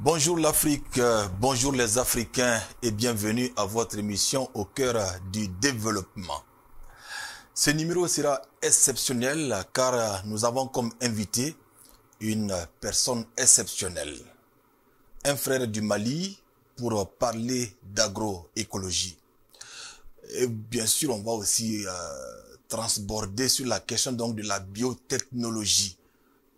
Bonjour l'Afrique, bonjour les Africains et bienvenue à votre émission au cœur du développement. Ce numéro sera exceptionnel car nous avons comme invité une personne exceptionnelle. Un frère du Mali pour parler d'agroécologie. Et bien sûr, on va aussi transborder sur la question donc de la biotechnologie.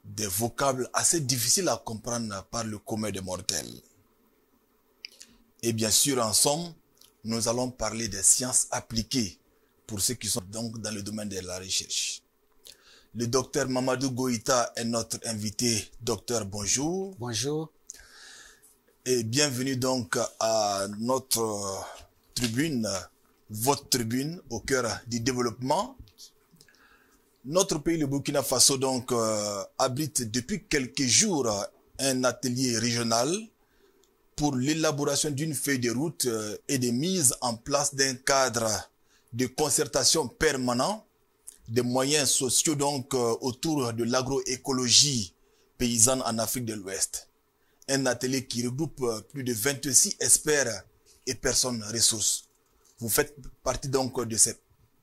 Des vocables assez difficiles à comprendre par le commun des mortels. Et bien sûr, en somme, nous allons parler des sciences appliquées pour ceux qui sont donc dans le domaine de la recherche. Le docteur Mamadou Goïta est notre invité. Docteur, bonjour. Bonjour. Et bienvenue donc à notre tribune, votre tribune au cœur du développement. Notre pays, le Burkina Faso, donc, abrite depuis quelques jours un atelier régional pour l'élaboration d'une feuille de route et de mise en place d'un cadre de concertation permanent, des moyens sociaux donc autour de l'agroécologie paysanne en Afrique de l'Ouest. Un atelier qui regroupe plus de 26 experts et personnes ressources. Vous faites partie donc de ces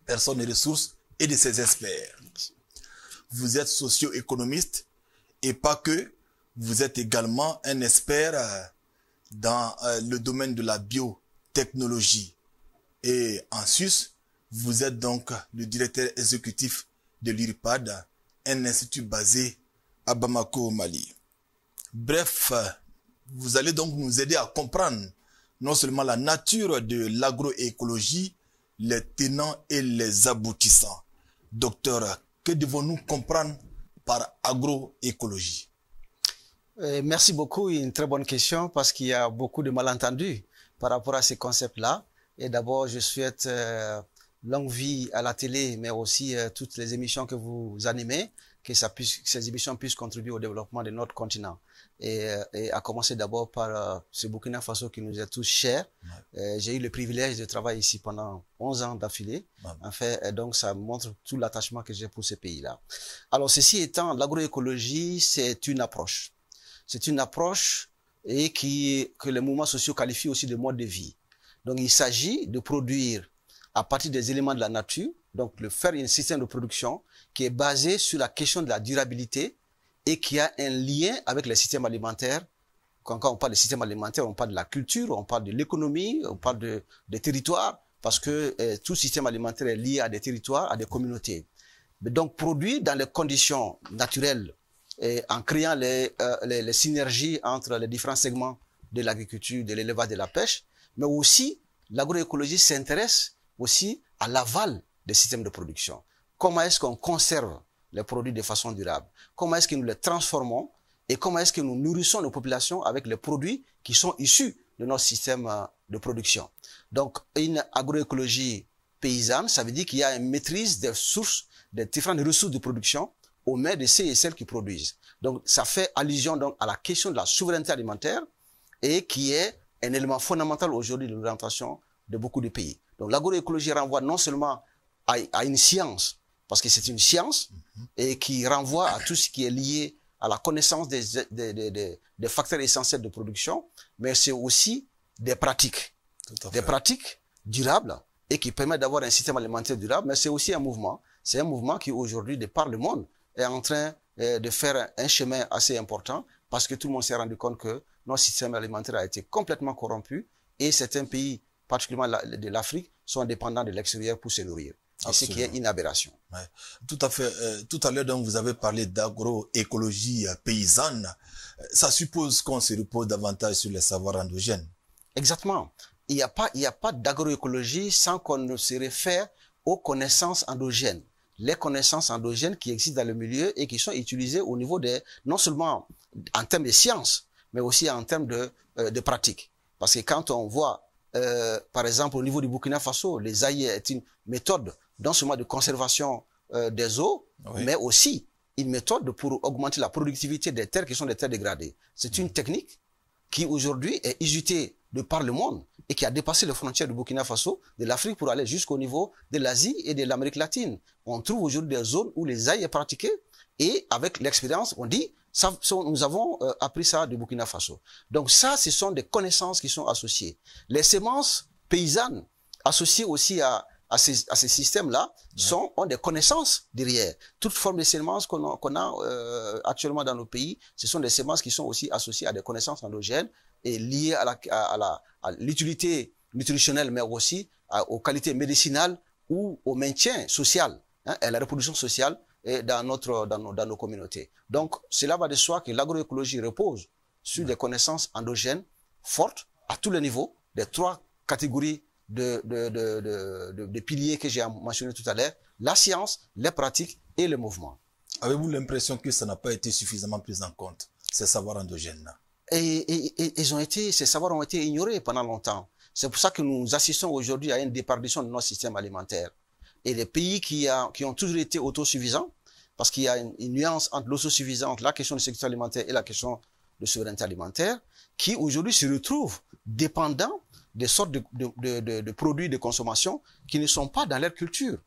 personnes ressources et de ces experts. Vous êtes socio-économiste et pas que, vous êtes également un expert dans le domaine de la biotechnologie. Et en sus, vous êtes donc le directeur exécutif de l'URIPAD, un institut basé à Bamako au Mali. Bref, vous allez donc nous aider à comprendre non seulement la nature de l'agroécologie, les tenants et les aboutissants. Docteur, que devons-nous comprendre par agroécologie? Merci beaucoup, une très bonne question parce qu'il y a beaucoup de malentendus par rapport à ces concepts-là. Et d'abord, je souhaite longue vie à la télé, mais aussi toutes les émissions que vous animez, que ces émissions puissent contribuer au développement de notre continent. Et à commencer d'abord par ce Burkina Faso qui nous est tous cher. Ouais. J'ai eu le privilège de travailler ici pendant 11 ans d'affilée. Ouais. En fait, donc ça montre tout l'attachement que j'ai pour ce pays-là. Alors, ceci étant, l'agroécologie, c'est une approche. C'est une approche et que les mouvements sociaux qualifient aussi de mode de vie. Donc, il s'agit de produire à partir des éléments de la nature, donc de faire un système de production qui est basé sur la question de la durabilité et qui a un lien avec les systèmes alimentaires. Quand on parle de système alimentaire, on parle de la culture, on parle de l'économie, on parle des territoires, parce que tout système alimentaire est lié à des territoires, à des communautés. Mais donc, produit dans les conditions naturelles, et en créant les synergies entre les différents segments de l'agriculture, de l'élevage, de la pêche, mais aussi, l'agroécologie s'intéresse aussi à l'aval des systèmes de production. Comment est-ce qu'on conserve les produits de façon durable? Comment est-ce que nous les transformons? Et comment est-ce que nous nourrissons nos populations avec les produits qui sont issus de notre système de production? Donc, une agroécologie paysanne, ça veut dire qu'il y a une maîtrise des sources, des différentes ressources de production aux mains de ceux et celles qui produisent. Donc, ça fait allusion donc à la question de la souveraineté alimentaire et qui est un élément fondamental aujourd'hui de l'orientation de beaucoup de pays. Donc, l'agroécologie renvoie non seulement à une science, parce que c'est une science et qui renvoie à tout ce qui est lié à la connaissance des facteurs essentiels de production, mais c'est aussi des pratiques. Des pratiques durables et qui permettent d'avoir un système alimentaire durable, mais c'est aussi un mouvement. C'est un mouvement qui aujourd'hui, de par le monde, est en train de faire un chemin assez important parce que tout le monde s'est rendu compte que notre système alimentaire a été complètement corrompu et certains pays, particulièrement de l'Afrique, sont dépendants de l'extérieur pour se nourrir. Et ce qui est une aberration. Ouais. Tout à fait. Tout à l'heure, donc, vous avez parlé d'agroécologie paysanne. Ça suppose qu'on se repose davantage sur les savoirs endogènes. Exactement. Il n'y a pas d'agroécologie sans qu'on ne se réfère aux connaissances endogènes. Les connaissances endogènes qui existent dans le milieu et qui sont utilisées au niveau non seulement en termes de sciences, mais aussi en termes de pratiques. Parce que quand on voit, par exemple, au niveau du Burkina Faso, les aïeux est une méthode non seulement de conservation des eaux, oui, mais aussi une méthode pour augmenter la productivité des terres qui sont des terres dégradées. C'est une technique qui aujourd'hui est usitée de par le monde et qui a dépassé les frontières du Burkina Faso, de l'Afrique pour aller jusqu'au niveau de l'Asie et de l'Amérique latine. On trouve aujourd'hui des zones où les aïeux est pratiqué et avec l'expérience, on dit Nous avons appris ça du Burkina Faso. Donc ça, ce sont des connaissances qui sont associées. Les semences paysannes associées aussi à ces systèmes-là ont des connaissances derrière. Toute forme de semences qu'on a actuellement dans nos pays, ce sont des semences qui sont aussi associées à des connaissances endogènes et liées à l'utilité nutritionnelle, mais aussi aux qualités médicinales ou au maintien social, et à la reproduction sociale et dans nos communautés. Donc, cela va de soi que l'agroécologie repose sur des connaissances endogènes fortes à tous les niveaux, des 3 catégories de piliers que j'ai mentionné tout à l'heure: la science, les pratiques et le mouvement. Avez-vous l'impression que ça n'a pas été suffisamment pris en compte, ces savoirs endogènes-là? Ces savoirs ont été ignorés pendant longtemps. C'est pour ça que nous assistons aujourd'hui à une déperdition de notre système alimentaire. Et les pays qui ont toujours été autosuffisants, parce qu'il y a une nuance entre l'autosuffisance, la question de sécurité alimentaire et la question de souveraineté alimentaire, qui aujourd'hui se retrouvent dépendants des sortes de produits de consommation qui ne sont pas dans leur culture.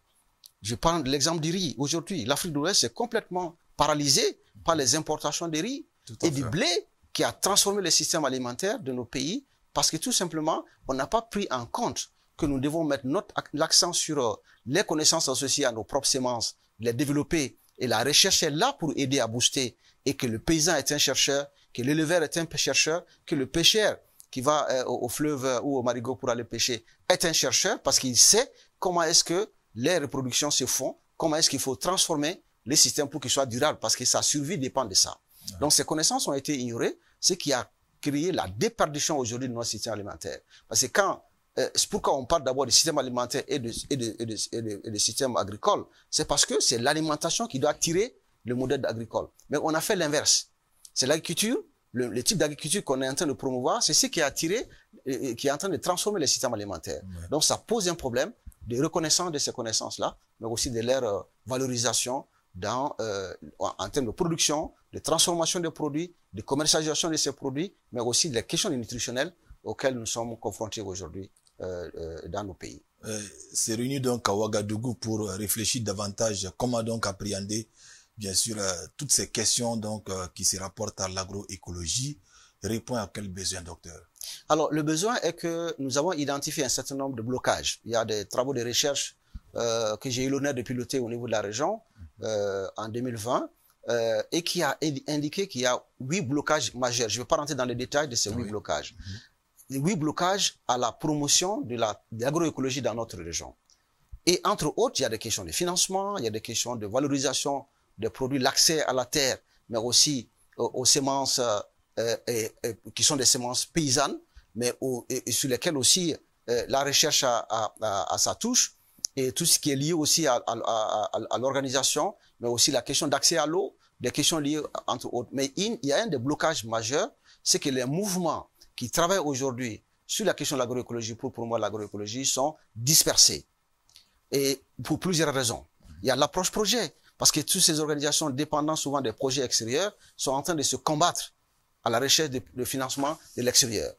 Je prends l'exemple du riz. Aujourd'hui, l'Afrique de l'Ouest est complètement paralysée par les importations de riz et du blé, qui a transformé le système alimentaire de nos pays, parce que tout simplement, on n'a pas pris en compte que nous devons mettre l'accent sur les connaissances associées à nos propres semences, les développer, et la recherche est là pour aider à booster, et que le paysan est un chercheur, que l'éleveur est un chercheur, que le pêcheur qui va au fleuve ou au marigot pour aller pêcher est un chercheur, parce qu'il sait comment est-ce que les reproductions se font, comment est-ce qu'il faut transformer les systèmes pour qu'ils soient durables, parce que sa survie dépend de ça. Ouais. Donc ces connaissances ont été ignorées, ce qui a créé la déperdition aujourd'hui de notre système alimentaire. Parce que c'est pourquoi on parle d'abord du système alimentaire et du système agricole, c'est parce que c'est l'alimentation qui doit tirer le modèle agricole. Mais on a fait l'inverse. C'est l'agriculture, le type d'agriculture qu'on est en train de promouvoir, c'est ce qui a attiré, qui est en train de transformer le système alimentaire. Ouais. Donc ça pose un problème de reconnaissance de ces connaissances-là, mais aussi de leur valorisation en termes de production, de transformation des produits, de commercialisation de ces produits, mais aussi des questions nutritionnelles auxquelles nous sommes confrontés aujourd'hui dans nos pays. C'est réuni donc à Ouagadougou pour réfléchir davantage comment donc appréhender bien sûr toutes ces questions donc qui se rapportent à l'agroécologie. Répond à quel besoin, docteur? Alors, le besoin est que nous avons identifié un certain nombre de blocages. Il y a des travaux de recherche que j'ai eu l'honneur de piloter au niveau de la région en 2020 et qui a indiqué qu'il y a 8 blocages majeurs. Je ne vais pas rentrer dans les détails de ces 8 blocages. 8 blocages à la promotion de l'agroécologie dans notre région. Et entre autres, il y a des questions de financement, il y a des questions de valorisation des produits, l'accès à la terre, mais aussi aux semences qui sont des semences paysannes, mais et sur lesquelles aussi la recherche a sa touche, et tout ce qui est lié aussi à l'organisation, mais aussi la question d'accès à l'eau, des questions liées entre autres. Mais il y a un des blocages majeurs, c'est que les mouvements qui travaillent aujourd'hui sur la question de l'agroécologie pour promouvoir l'agroécologie sont dispersés. Et pour plusieurs raisons. Il y a l'approche projet, parce que toutes ces organisations dépendant souvent des projets extérieurs sont en train de se combattre à la recherche de financement de l'extérieur.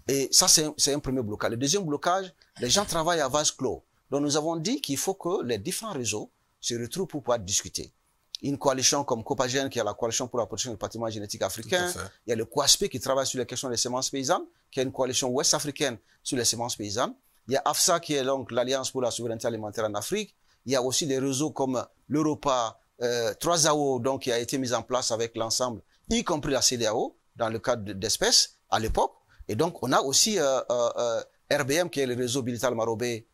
Et ça, c'est un premier blocage. Le deuxième blocage, les gens travaillent à vase clos. Donc nous avons dit qu'il faut que les différents réseaux se retrouvent pour pouvoir discuter. Une coalition comme Copagène, qui est la coalition pour la protection du patrimoine génétique africain. Il y a le COASP qui travaille sur les questions des semences paysannes, qui est une coalition ouest-africaine sur les semences paysannes. Il y a AFSA, qui est donc l'Alliance pour la souveraineté alimentaire en Afrique. Il y a aussi des réseaux comme l'Europa, 3AO, donc qui a été mis en place avec l'ensemble, y compris la CEDEAO, dans le cadre d'espèces à l'époque. Et donc, on a aussi RBM, qui est le réseau Bilital Marobé,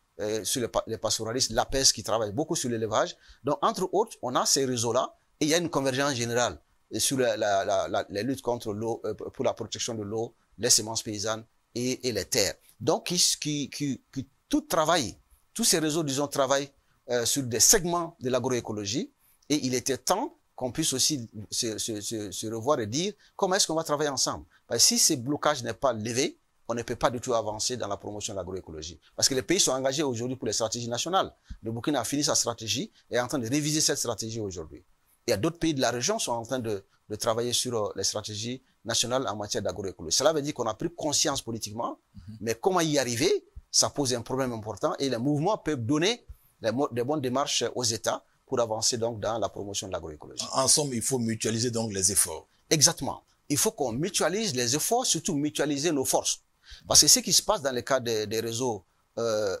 sur les pastoralistes, l'APES qui travaille beaucoup sur l'élevage. Donc, entre autres, on a ces réseaux-là et il y a une convergence générale sur les luttes contre l'eau, pour la protection de l'eau, les semences paysannes et les terres. Donc, qui tout travaille, tous ces réseaux, disons, travaillent sur des segments de l'agroécologie et il était temps qu'on puisse aussi se revoir et dire comment est-ce qu'on va travailler ensemble. Parce que si ce blocage n'est pas levé, on ne peut pas du tout avancer dans la promotion de l'agroécologie. Parce que les pays sont engagés aujourd'hui pour les stratégies nationales. Le Burkina a fini sa stratégie et est en train de réviser cette stratégie aujourd'hui. Il y a d'autres pays de la région qui sont en train de travailler sur les stratégies nationales en matière d'agroécologie. Cela veut dire qu'on a pris conscience politiquement, mais comment y arriver, ça pose un problème important et les mouvements peuvent donner des bonnes démarches aux États pour avancer donc dans la promotion de l'agroécologie. En somme, il faut mutualiser donc les efforts. Exactement. Il faut qu'on mutualise les efforts, surtout mutualiser nos forces. Parce que ce qui se passe dans le cas des réseaux,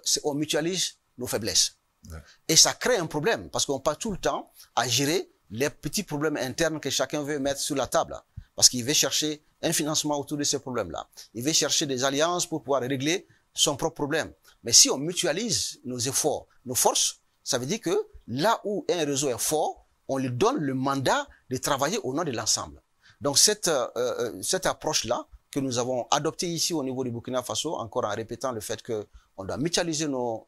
c'est qu'on mutualise nos faiblesses. Ouais. Et ça crée un problème, parce qu'on passe tout le temps à gérer les petits problèmes internes que chacun veut mettre sur la table. Parce qu'il veut chercher un financement autour de ces problèmes-là. Il veut chercher des alliances pour pouvoir régler son propre problème. Mais si on mutualise nos efforts, nos forces, ça veut dire que là où un réseau est fort, on lui donne le mandat de travailler au nom de l'ensemble. Donc cette approche-là que nous avons adoptée ici au niveau du Burkina Faso, encore en répétant le fait qu'on doit mutualiser nos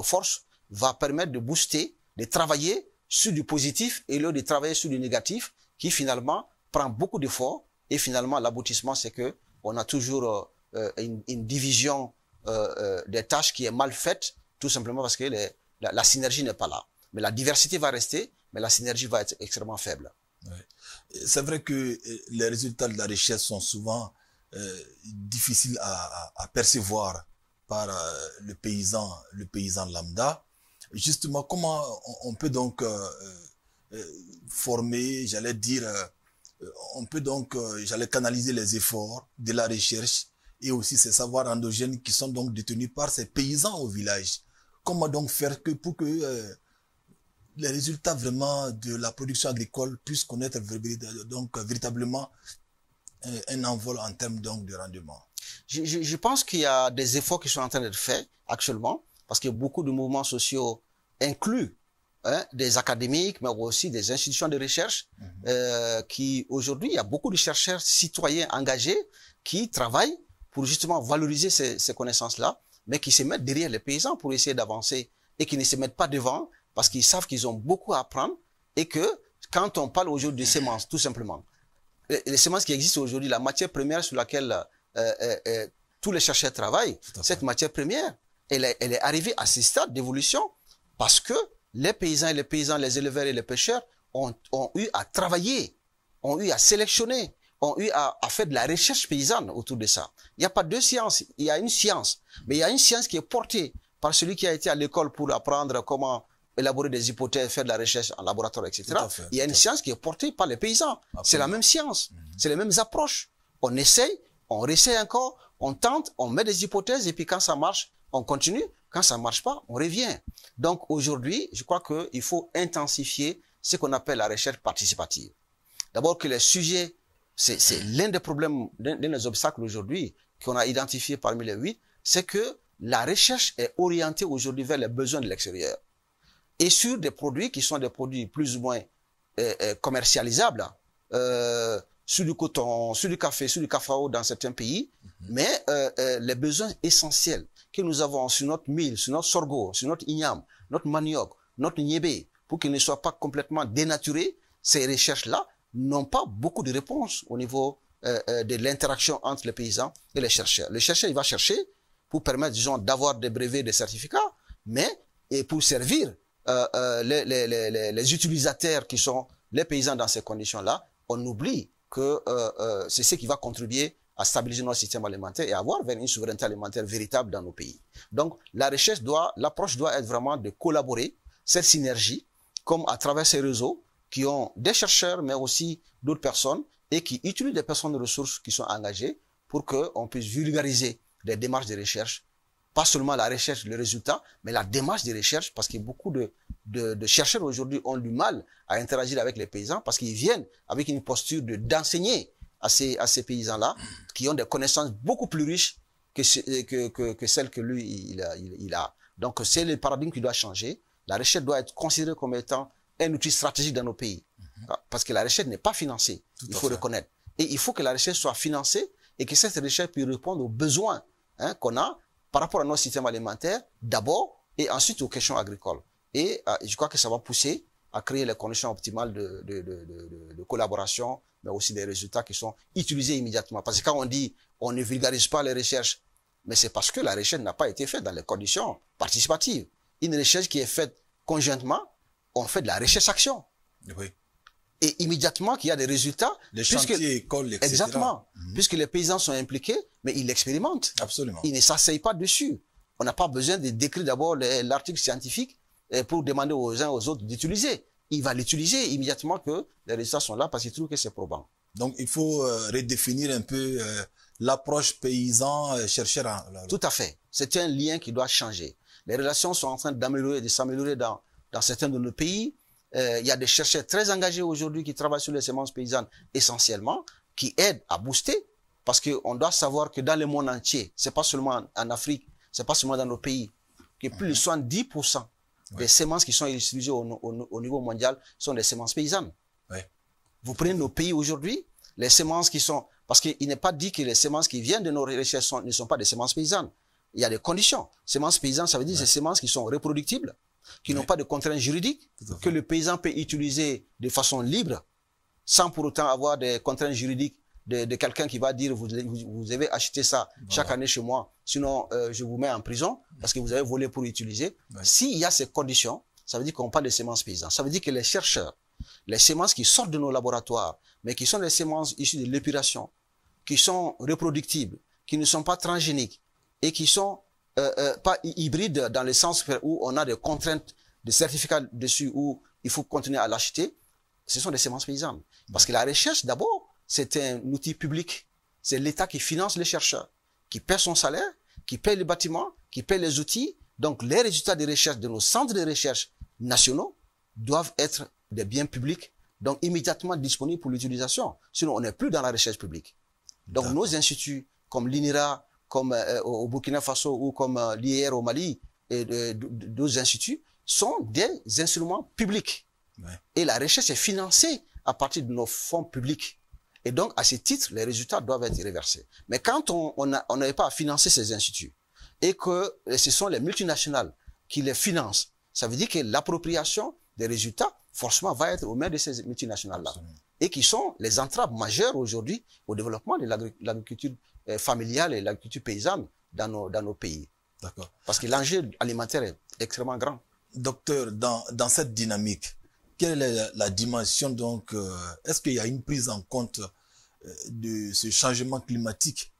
forces, va permettre de booster, de travailler sur du positif et lieu de travailler sur du négatif, qui finalement prend beaucoup d'efforts. Et finalement, l'aboutissement, c'est que on a toujours une division des tâches qui est mal faite, tout simplement parce que la synergie n'est pas là. Mais la diversité va rester, mais la synergie va être extrêmement faible. Ouais. C'est vrai que les résultats de la recherche sont souvent difficiles à percevoir par le paysan lambda. Justement, comment on peut donc former, j'allais dire, on peut donc, j'allais canaliser les efforts de la recherche et aussi ces savoirs endogènes qui sont donc détenus par ces paysans au village. Comment donc faire pour que les résultats vraiment de la production agricole puissent connaître donc véritablement un envol en termes donc de rendement? Je pense qu'il y a des efforts qui sont en train d'être faits actuellement, parce que beaucoup de mouvements sociaux incluent des académiques, mais aussi des institutions de recherche, qui aujourd'hui, il y a beaucoup de chercheurs citoyens engagés qui travaillent pour justement valoriser ces connaissances-là, mais qui se mettent derrière les paysans pour essayer d'avancer et qui ne se mettent pas devant parce qu'ils savent qu'ils ont beaucoup à apprendre et que quand on parle aujourd'hui de semences, tout simplement, les semences qui existent aujourd'hui, la matière première sur laquelle tous les chercheurs travaillent, cette matière première, elle est arrivée à ce stade d'évolution parce que les paysans, les éleveurs et les pêcheurs ont eu à travailler, ont eu à sélectionner, ont eu à faire de la recherche paysanne autour de ça. Il n'y a pas deux sciences, il y a une science, mais il y a une science qui est portée par celui qui a été à l'école pour apprendre comment élaborer des hypothèses, faire de la recherche en laboratoire, etc. Il y a une science qui est portée par les paysans. C'est la même science, c'est les mêmes approches. On essaye, on réessaye encore, on tente, on met des hypothèses et puis quand ça marche, on continue. Quand ça marche pas, on revient. Donc aujourd'hui, je crois qu'il faut intensifier ce qu'on appelle la recherche participative. D'abord que les sujets, c'est l'un des problèmes, l'un des obstacles aujourd'hui qu'on a identifié parmi les 8, c'est que la recherche est orientée aujourd'hui vers les besoins de l'extérieur. Et sur des produits qui sont des produits plus ou moins commercialisables, sur du coton, sur du café, sur du cacao dans certains pays, mais les besoins essentiels que nous avons sur notre mil, sur notre sorgho, sur notre igname, notre manioc, notre niébé, pour qu'ils ne soient pas complètement dénaturés, ces recherches-là n'ont pas beaucoup de réponses au niveau de l'interaction entre les paysans et les chercheurs. Le chercheur, il va chercher pour permettre, disons, d'avoir des brevets, des certificats, mais et pour servir les utilisateurs qui sont les paysans dans ces conditions-là, on oublie que c'est ce qui va contribuer à stabiliser notre système alimentaire et avoir vers une souveraineté alimentaire véritable dans nos pays. Donc, l'approche doit être vraiment de collaborer, cette synergie, comme à travers ces réseaux qui ont des chercheurs, mais aussi d'autres personnes et qui utilisent des personnes de ressources qui sont engagées pour qu'on puisse vulgariser des démarches de recherche, pas seulement la recherche, le résultat, mais la démarche de recherche, parce que beaucoup de chercheurs aujourd'hui ont du mal à interagir avec les paysans parce qu'ils viennent avec une posture d'enseigner à ces paysans-là qui ont des connaissances beaucoup plus riches que celles que lui, il a. Donc, c'est le paradigme qui doit changer. La recherche doit être considérée comme étant un outil stratégique dans nos pays. Parce que la recherche n'est pas financée, il faut reconnaître. Et il faut que la recherche soit financée et que cette recherche puisse répondre aux besoins qu'on a par rapport à notre système alimentaire, d'abord, et ensuite aux questions agricoles. Et je crois que ça va pousser à créer les conditions optimales de collaboration, mais aussi des résultats qui sont utilisés immédiatement. Parce que quand on dit on ne vulgarise pas les recherches, mais c'est parce que la recherche n'a pas été faite dans les conditions participatives. Une recherche qui est faite conjointement, on fait de la recherche-action. Oui. Et immédiatement qu'il y a des résultats. Les chantiers, écoles, etc. Exactement. Puisque les paysans sont impliqués, mais ils l'expérimentent. Absolument. Ils ne s'asseyent pas dessus. On n'a pas besoin de décrire d'abord l'article scientifique pour demander aux uns aux autres d'utiliser. Il va l'utiliser immédiatement que les résultats sont là parce qu'il trouve que c'est probant. Donc, il faut redéfinir un peu l'approche paysan-chercheur. Tout à fait. C'est un lien qui doit changer. Les relations sont en train d'améliorer, de s'améliorer dans certains de nos pays. Il y a des chercheurs très engagés aujourd'hui qui travaillent sur les semences paysannes essentiellement, qui aident à booster, parce qu'on doit savoir que dans le monde entier, c'est pas seulement en Afrique, c'est pas seulement dans nos pays, que plus de 70% des semences qui sont utilisées au niveau mondial sont des semences paysannes. Ouais. Vous prenez nos pays aujourd'hui, les semences qui sont... Parce qu'il n'est pas dit que les semences qui viennent de nos recherches ne sont pas des semences paysannes. Il y a des conditions. Semences paysannes, ça veut dire ces semences qui sont reproductibles, qui n'ont pas de contraintes juridiques, que le paysan peut utiliser de façon libre, sans pour autant avoir des contraintes juridiques de quelqu'un qui va dire vous avez acheté ça chaque année chez moi, sinon je vous mets en prison parce que vous avez volé pour utiliser. S'il y a ces conditions, ça veut dire qu'on parle de semences paysannes. Ça veut dire que les chercheurs, les semences qui sortent de nos laboratoires, mais qui sont des semences issues de l'épuration, qui sont reproductibles, qui ne sont pas transgéniques et qui sont pas hybrides dans le sens où on a des contraintes de certificat dessus où il faut continuer à l'acheter, ce sont des semences paysannes. Parce que la recherche, d'abord, c'est un outil public. C'est l'État qui finance les chercheurs, qui paie son salaire, qui paie les bâtiments, qui paie les outils. Donc, les résultats de recherche de nos centres de recherche nationaux doivent être des biens publics, donc immédiatement disponibles pour l'utilisation. Sinon, on n'est plus dans la recherche publique. Donc, nos instituts, comme l'INRA, comme au Burkina Faso ou comme l'IR au Mali, et d'autres instituts, sont des instruments publics. Ouais. Et la recherche est financée à partir de nos fonds publics. Et donc, à ce titre, les résultats doivent être reversés. Mais quand on n'avait pas à financer ces instituts et que ce sont les multinationales qui les financent, ça veut dire que l'appropriation des résultats, forcément, va être aux mains de ces multinationales-là. Et qui sont les entraves majeures aujourd'hui au développement de l'agriculture familiale et l'agriculture paysanne dans nos pays. D'accord. Parce que l'enjeu alimentaire est extrêmement grand. Docteur, dans cette dynamique, quelle est la dimension donc, est-ce qu'il y a une prise en compte de ce changement climatique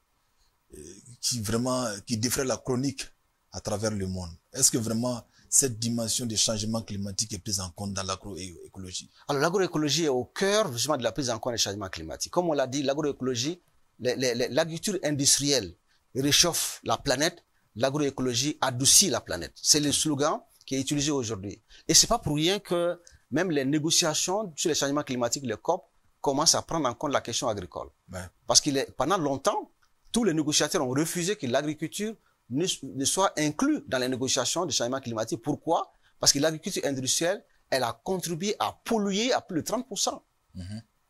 qui défraie la chronique à travers le monde? Est-ce que vraiment cette dimension de changement climatique est prise en compte dans l'agroécologie? Alors l'agroécologie est au cœur justement de la prise en compte des changements climatiques. Comme on l'a dit, l'agroécologie, l'agriculture industrielle réchauffe la planète, l'agroécologie adoucit la planète. C'est le slogan qui est utilisé aujourd'hui. Et c'est pas pour rien que même les négociations sur les changements climatiques, les COP, commencent à prendre en compte la question agricole. Ouais. Parce que pendant longtemps, tous les négociateurs ont refusé que l'agriculture ne soit inclue dans les négociations de changement climatique. Pourquoi? Parce que l'agriculture industrielle, elle a contribué à polluer à plus de 30%.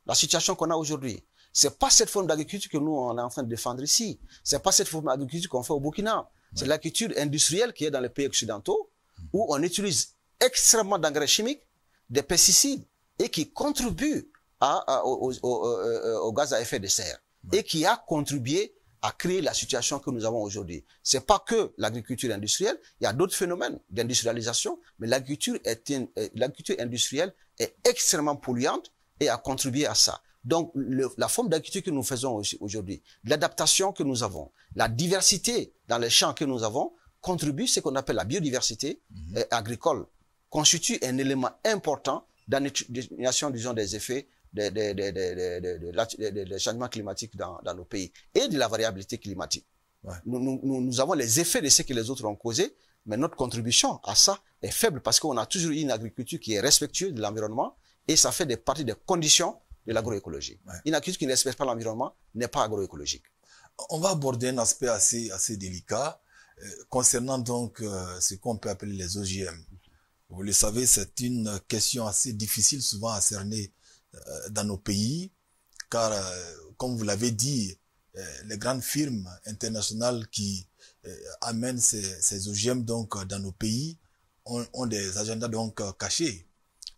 La situation qu'on a aujourd'hui. C'est pas cette forme d'agriculture que nous, on est en train de défendre ici. C'est pas cette forme d'agriculture qu'on fait au Burkina. Ouais. C'est l'agriculture industrielle qui est dans les pays occidentaux, où on utilise extrêmement d'engrais chimiques, des pesticides, et qui contribuent au gaz à effet de serre. Ouais. Et qui a contribué à créer la situation que nous avons aujourd'hui. C'est pas que l'agriculture industrielle, il y a d'autres phénomènes d'industrialisation, mais l'agriculture industrielle est extrêmement polluante et a contribué à ça. Donc, la forme d'agriculture que nous faisons aujourd'hui, l'adaptation que nous avons, la diversité dans les champs que nous avons, contribue, ce qu'on appelle la biodiversité agricole, constitue un élément important dans l'élimination, disons, des effets des changements climatiques dans nos pays et de la variabilité climatique. Ouais. Nous avons les effets de ce que les autres ont causé, mais notre contribution à ça est faible parce qu'on a toujours eu une agriculture qui est respectueuse de l'environnement et ça fait partie des conditions de l'agroécologie. Ouais. Une agriculture qui ne respecte pas l'environnement n'est pas agroécologique. On va aborder un aspect assez délicat concernant donc ce qu'on peut appeler les OGM. Vous le savez, c'est une question assez difficile souvent à cerner dans nos pays, car comme vous l'avez dit, les grandes firmes internationales qui amènent ces OGM donc dans nos pays ont des agendas donc cachés,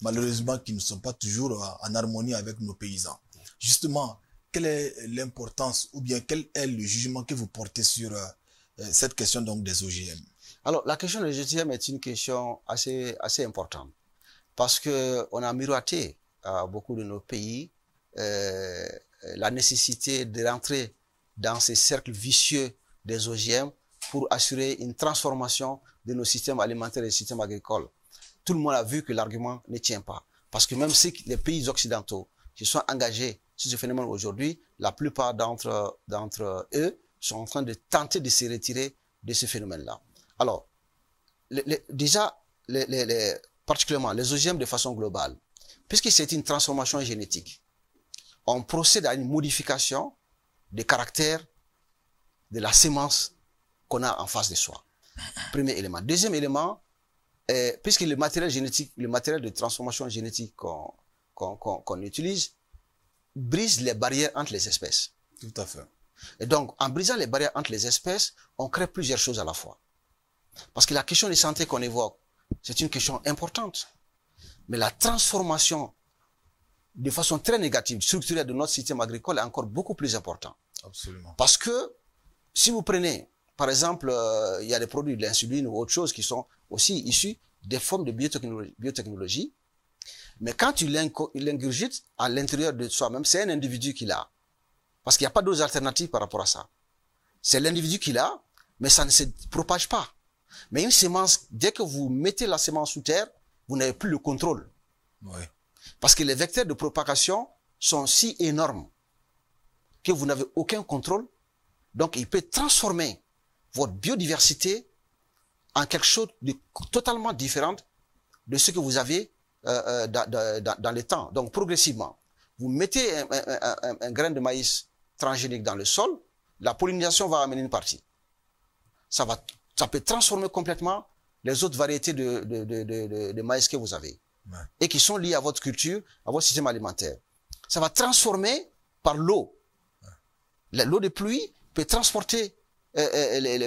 malheureusement qui ne sont pas toujours en harmonie avec nos paysans. Justement, quelle est l'importance ou bien quel est le jugement que vous portez sur cette question donc des OGM? Alors, la question des OGM est une question assez importante parce que on a miroité à beaucoup de nos pays la nécessité de rentrer dans ces cercles vicieux des OGM pour assurer une transformation de nos systèmes alimentaires et systèmes agricoles. Tout le monde a vu que l'argument ne tient pas. Parce que même si les pays occidentaux se sont engagés sur ce phénomène aujourd'hui, la plupart d'entre eux sont en train de tenter de se retirer de ce phénomène-là. Alors, déjà, particulièrement les OGM de façon globale, puisque c'est une transformation génétique, on procède à une modification des caractères de la sémence qu'on a en face de soi. Premier élément. Deuxième élément, puisque le matériel génétique, le matériel de transformation génétique qu'on utilise, brise les barrières entre les espèces. Tout à fait. Et donc, en brisant les barrières entre les espèces, on crée plusieurs choses à la fois. Parce que la question de santé qu'on évoque, c'est une question importante. Mais la transformation de façon très négative, structurelle de notre système agricole est encore beaucoup plus importante. Absolument. Parce que si vous prenez, par exemple, il y a des produits de l'insuline ou autre chose qui sont aussi issus des formes de biotechnologie, mais quand tu l'ingurgites à l'intérieur de soi-même, c'est un individu qui l'a. Parce qu'il n'y a pas d'autres alternatives par rapport à ça. C'est l'individu qui l'a, mais ça ne se propage pas. Mais une semence, dès que vous mettez la semence sous terre, vous n'avez plus le contrôle. Oui. Parce que les vecteurs de propagation sont si énormes que vous n'avez aucun contrôle. Donc, il peut transformer votre biodiversité en quelque chose de totalement différent de ce que vous avez dans le temps. Donc, progressivement, vous mettez un grain de maïs transgénique dans le sol, la pollinisation va amener une partie. Ça peut transformer complètement les autres variétés de maïs que vous avez. Ouais. Et qui sont liées à votre culture, à votre système alimentaire. Ça va transformer par l'eau. Ouais. L'eau de pluie peut transporter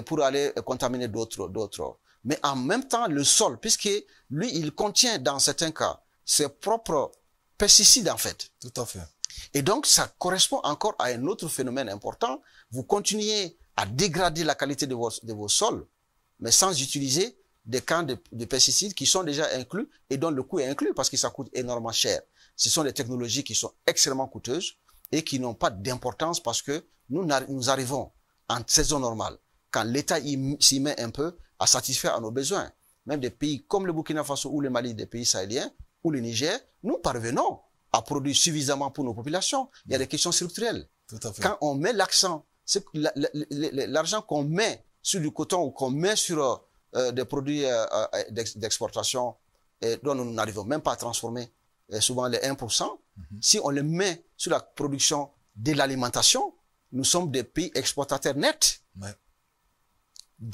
pour aller contaminer d'autres. Mais en même temps, le sol, puisque lui, il contient dans certains cas ses propres pesticides en fait. Tout à fait. Et donc, ça correspond encore à un autre phénomène important. Vous continuez à dégrader la qualité de vos sols, mais sans utiliser des camps de pesticides qui sont déjà inclus et dont le coût est inclus parce que ça coûte énormément cher. Ce sont des technologies qui sont extrêmement coûteuses et qui n'ont pas d'importance parce que nous arrivons en saison normale, quand l'État s'y met un peu à satisfaire à nos besoins. Même des pays comme le Burkina Faso ou le Mali, des pays sahéliens, ou le Niger, nous parvenons à produire suffisamment pour nos populations. Il y a des questions structurelles. Tout à fait. Quand on met l'accent, l'argent qu'on met sur du coton ou qu'on met sur des produits d'exportation dont nous n'arrivons même pas à transformer souvent les 1%, si on les met sur la production de l'alimentation, nous sommes des pays exportateurs nets. Ouais.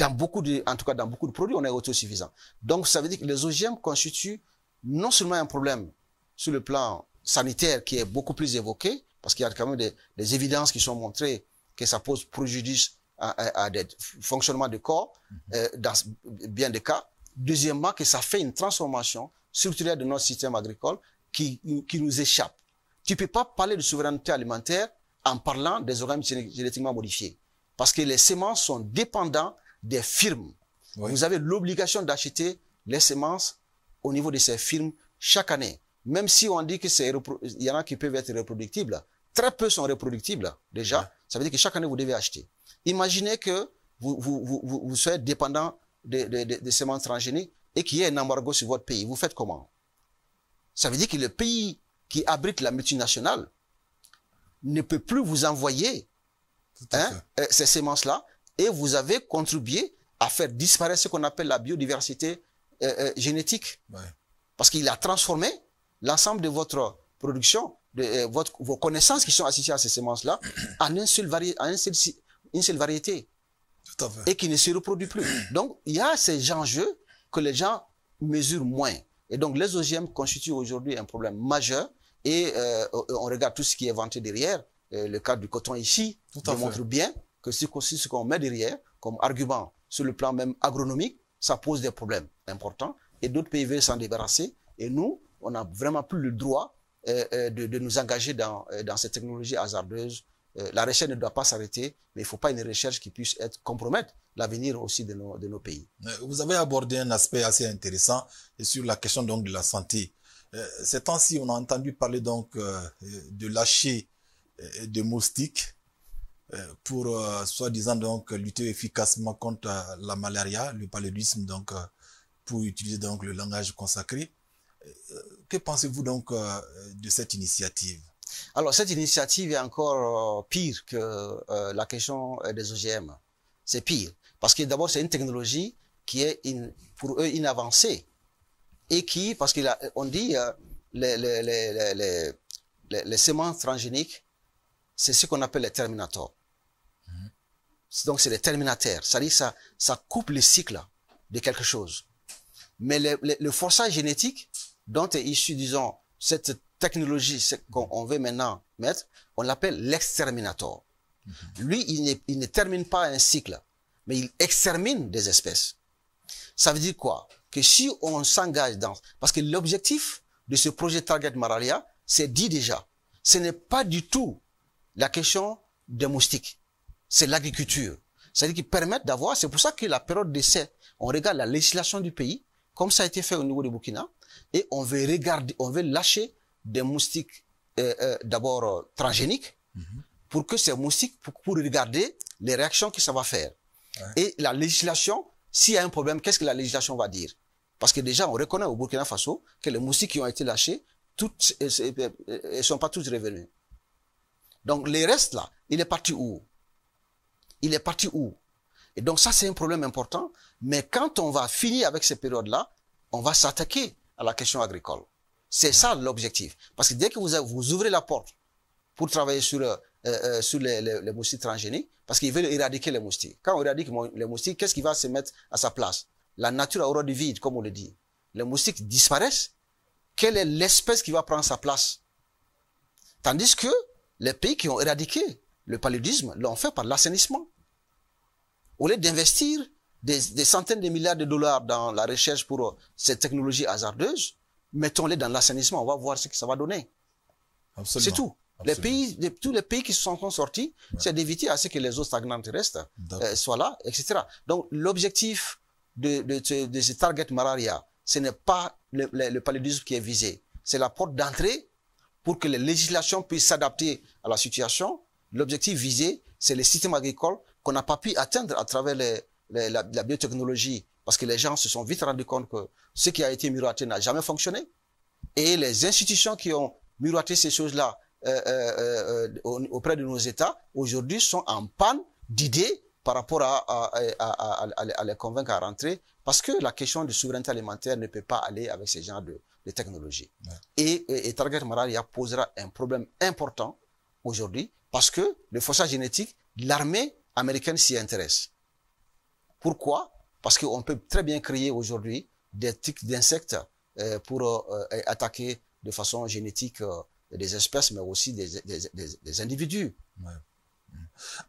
En tout cas, dans beaucoup de produits, on est autosuffisant. Donc, ça veut dire que les OGM constituent non seulement un problème sur le plan sanitaire qui est beaucoup plus évoqué, parce qu'il y a quand même des évidences qui sont montrées que ça pose préjudice à des fonctionnements du corps, dans bien des cas. Deuxièmement, que ça fait une transformation structurelle de notre système agricole qui nous échappe. Tu ne peux pas parler de souveraineté alimentaire en parlant des organismes génétiquement modifiés. Parce que les semences sont dépendantes des firmes. Oui. Vous avez l'obligation d'acheter les semences au niveau de ces firmes chaque année. Même si on dit que il y en a qui peuvent être reproductibles, très peu sont reproductibles déjà. Ouais. Ça veut dire que chaque année, vous devez acheter. Imaginez que vous soyez dépendant des semences transgéniques et qu'il y ait un embargo sur votre pays. Vous faites comment? Ça veut dire que le pays qui abrite la multinationale ne peut plus vous envoyer ces semences-là et vous avez contribué à faire disparaître ce qu'on appelle la biodiversité génétique. Ouais. Parce qu'il a transformé l'ensemble de votre production, vos connaissances qui sont associées à ces semences-là en une seule variété. Tout à fait. Et qui ne se reproduit plus. Donc, il y a ces enjeux que les gens mesurent moins. Et donc, les OGM constituent aujourd'hui un problème majeur. Et on regarde tout ce qui est vanté derrière. Le cas du coton ici démontre bien que ce qu'on met derrière comme argument sur le plan même agronomique, ça pose des problèmes importants. Et d'autres pays veulent s'en débarrasser. Et nous, on n'a vraiment plus le droit de nous engager dans ces technologies hasardeuses. La recherche ne doit pas s'arrêter, mais il ne faut pas une recherche qui puisse compromettre l'avenir aussi de nos pays. Vous avez abordé un aspect assez intéressant sur la question donc de la santé. Ces temps-ci, on a entendu parler donc de lâcher de moustiques pour soi-disant donc lutter efficacement contre la malaria, le paludisme, donc pour utiliser donc le langage consacré. Que pensez-vous donc de cette initiative? Alors, cette initiative est encore pire que la question des OGM. C'est pire. Parce que d'abord, c'est une technologie qui est pour eux une avancée. Et qui, parce qu'on dit, les semences transgéniques, c'est ce qu'on appelle les terminators. Donc, c'est les terminataires. C'est-à-dire que ça coupe le cycle de quelque chose. Mais le forçage génétique dont est issue, disons, cette technologie qu'on veut maintenant mettre, on l'appelle l'exterminator. Lui, il ne termine pas un cycle, mais il extermine des espèces. Ça veut dire quoi? Que si on s'engage dans... Parce que l'objectif de ce projet Target Malaria, c'est dit déjà. Ce n'est pas du tout la question des moustiques. C'est l'agriculture. C'est-à-dire qu'ils permettent d'avoir... C'est pour ça que la période d'essai, on regarde la législation du pays, comme ça a été fait au niveau du Burkina, et on veut lâcher des moustiques d'abord transgéniques, pour que ces moustiques, pour regarder les réactions que ça va faire. Ouais. Et la législation, s'il y a un problème, qu'est-ce que la législation va dire? Parce que déjà, on reconnaît au Burkina Faso que les moustiques qui ont été lâchés, elles sont pas toutes revenues. Donc, les restes là, il est parti où? Il est parti où? Et donc, ça, c'est un problème important. Mais quand on va finir avec ces périodes-là, on va s'attaquer à la question agricole. C'est ça l'objectif. Parce que dès que vous ouvrez la porte pour travailler sur les moustiques transgéniques, parce qu'ils veulent éradiquer les moustiques. Quand on éradique les moustiques, qu'est-ce qui va se mettre à sa place? La nature a horreur du vide, comme on le dit. Les moustiques disparaissent. Quelle est l'espèce qui va prendre sa place? Tandis que les pays qui ont éradiqué le paludisme l'ont fait par l'assainissement. Au lieu d'investir des centaines de milliards de dollars dans la recherche pour ces technologies hasardeuses, mettons-les dans l'assainissement, on va voir ce que ça va donner. C'est tout. Tous les pays qui se sont sortis, c'est d'éviter à ce que les eaux stagnantes restent, soient là, etc. Donc, l'objectif de ce Target Malaria, ce n'est pas le paludisme qui est visé. C'est la porte d'entrée pour que les législations puissent s'adapter à la situation. L'objectif visé, c'est les systèmes agricoles qu'on n'a pas pu atteindre à travers la biotechnologie, parce que les gens se sont vite rendus compte que ce qui a été miroité n'a jamais fonctionné. Et les institutions qui ont miroité ces choses-là auprès de nos États, aujourd'hui, sont en panne d'idées par rapport à les convaincre à rentrer, parce que la question de souveraineté alimentaire ne peut pas aller avec ce genre de technologie. Ouais. Et Target Malaria posera un problème important aujourd'hui, parce que le forçage génétique, l'armée américaine s'y intéresse. Pourquoi? Parce qu'on peut très bien créer aujourd'hui des tiques d'insectes pour attaquer de façon génétique des espèces, mais aussi des individus. Ouais.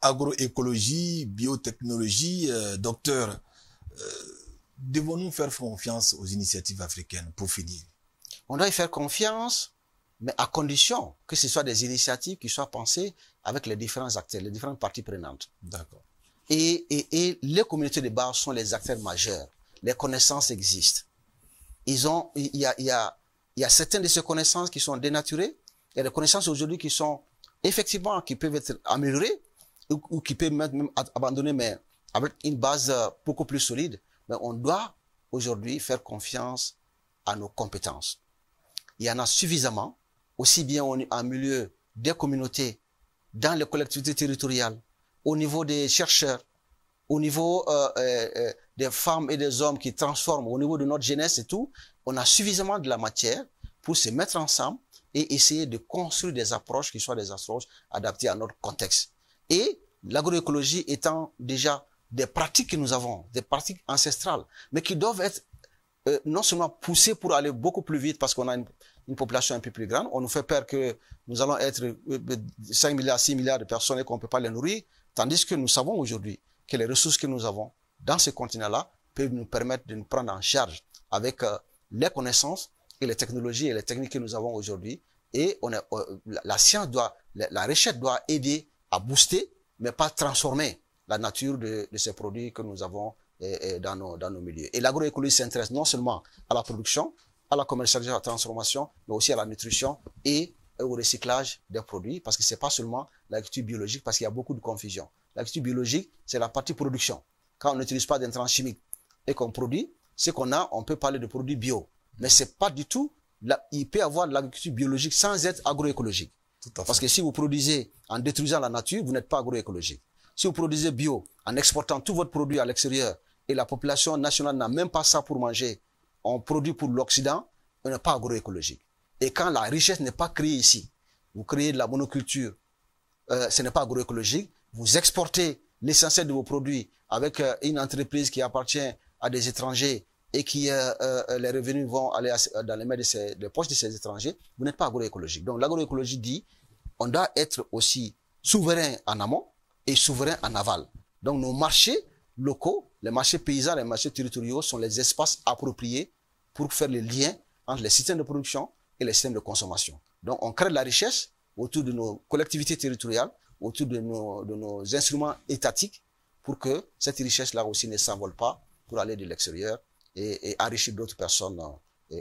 Agroécologie, biotechnologie, docteur, devons-nous faire confiance aux initiatives africaines pour finir? On doit y faire confiance, mais à condition que ce soit des initiatives qui soient pensées avec les différents acteurs, les différentes parties prenantes. D'accord. Et les communautés de base sont les acteurs majeurs. Les connaissances existent. Il y a certaines de ces connaissances qui sont dénaturées. Il y a des connaissances aujourd'hui qui sont effectivement, qui peuvent être améliorées ou qui peuvent même abandonner, mais avec une base beaucoup plus solide. Mais on doit aujourd'hui faire confiance à nos compétences. Il y en a suffisamment, aussi bien en milieu des communautés, dans les collectivités territoriales, au niveau des chercheurs, au niveau des femmes et des hommes qui transforment, au niveau de notre jeunesse et tout. On a suffisamment de la matière pour se mettre ensemble et essayer de construire des approches qui soient des approches adaptées à notre contexte. Et l'agroécologie étant déjà des pratiques que nous avons, des pratiques ancestrales, mais qui doivent être non seulement poussées pour aller beaucoup plus vite parce qu'on a une population un peu plus grande. On nous fait peur que nous allons être 5 milliards, 6 milliards de personnes et qu'on ne peut pas les nourrir, tandis que nous savons aujourd'hui que les ressources que nous avons dans ce continent-là peuvent nous permettre de nous prendre en charge avec les connaissances et les technologies et les techniques que nous avons aujourd'hui. Et la science la recherche doit aider à booster, mais pas transformer la nature de ces produits que nous avons dans nos milieux. Et l'agroécologie s'intéresse non seulement à la production, à la commercialisation, à la transformation, mais aussi à la nutrition et au recyclage des produits, parce que c'est pas seulement l'agriculture biologique, parce qu'il y a beaucoup de confusion. L'agriculture biologique, c'est la partie production. Quand on n'utilise pas d'intrants chimiques et qu'on produit, ce qu'on a, on peut parler de produits bio. Mais c'est pas du tout, il peut y avoir l'agriculture biologique sans être agroécologique. Tout à fait. Parce que si vous produisez en détruisant la nature, vous n'êtes pas agroécologique. Si vous produisez bio en exportant tout votre produit à l'extérieur et la population nationale n'a même pas ça pour manger, on produit pour l'Occident, on n'est pas agroécologique. Et quand la richesse n'est pas créée ici, vous créez de la monoculture, ce n'est pas agroécologique, vous exportez l'essentiel de vos produits avec une entreprise qui appartient à des étrangers et qui les revenus vont aller dans les mains des poches de ces étrangers, vous n'êtes pas agroécologique. Donc l'agroécologie dit on doit être aussi souverain en amont et souverain en aval. Donc nos marchés locaux, les marchés paysans, les marchés territoriaux sont les espaces appropriés pour faire le lien entre les systèmes de production et les systèmes de consommation. Donc on crée de la richesse autour de nos collectivités territoriales, autour de nos instruments étatiques pour que cette richesse-là aussi ne s'envole pas pour aller de l'extérieur et enrichir d'autres personnes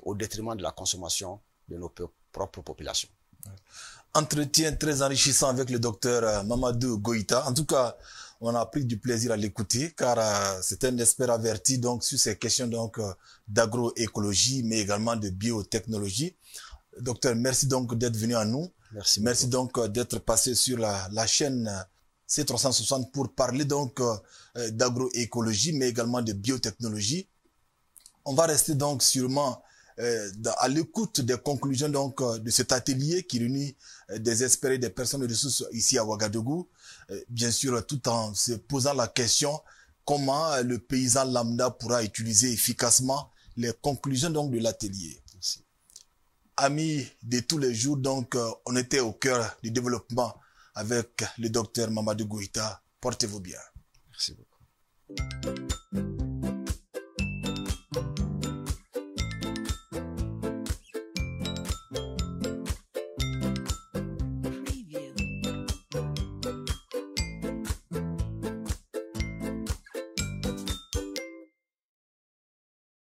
au détriment de la consommation de nos propres populations. Entretien très enrichissant avec le docteur Mamadou Goïta. En tout cas, on a pris du plaisir à l'écouter car c'est un expert averti donc sur ces questions donc d'agroécologie mais également de biotechnologie. Docteur, merci donc d'être venu à nous. Merci donc d'être passé sur la chaîne C360 pour parler donc d'agroécologie mais également de biotechnologie. On va rester donc sûrement à l'écoute des conclusions donc de cet atelier qui réunit des experts et des personnes de ressources ici à Ouagadougou, bien sûr tout en se posant la question comment le paysan lambda pourra utiliser efficacement les conclusions donc de l'atelier. Amis de tous les jours, donc on était au cœur du développement avec le docteur Mamadou Goïta. Portez-vous bien. Merci beaucoup.